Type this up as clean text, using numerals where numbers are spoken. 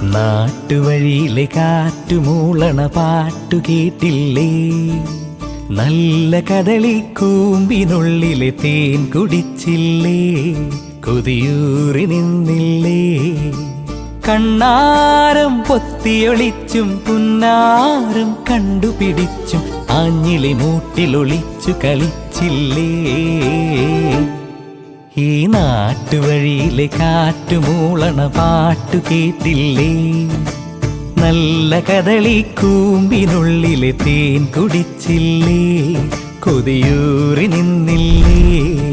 നാട്ടുവഴിയിലെ കാറ്റുമൂളണ പാട്ടു കേട്ടില്ലേ? നല്ല കദളിക്കൂമ്പിനുള്ളിലെ തേൻ കുടിച്ചില്ലേ? കൊതിയൂറി നിന്നില്ലേ? കണ്ണാരം പൊത്തിയൊളിച്ചും പുന്നാരം കണ്ടുപിടിച്ചും ആഞ്ഞിലി മൂട്ടിലൊളിച്ചു കളിച്ചില്ലേ? ഈ നാട്ടുവഴിയിലെ കാറ്റുമൂളണ പാട്ടു കേട്ടില്ലേ? നല്ല കദളിക്കൂമ്പിനുള്ളിലെ തേൻ കുടിച്ചില്ലേ? കൊതിയൂറി നിന്നില്ലേ?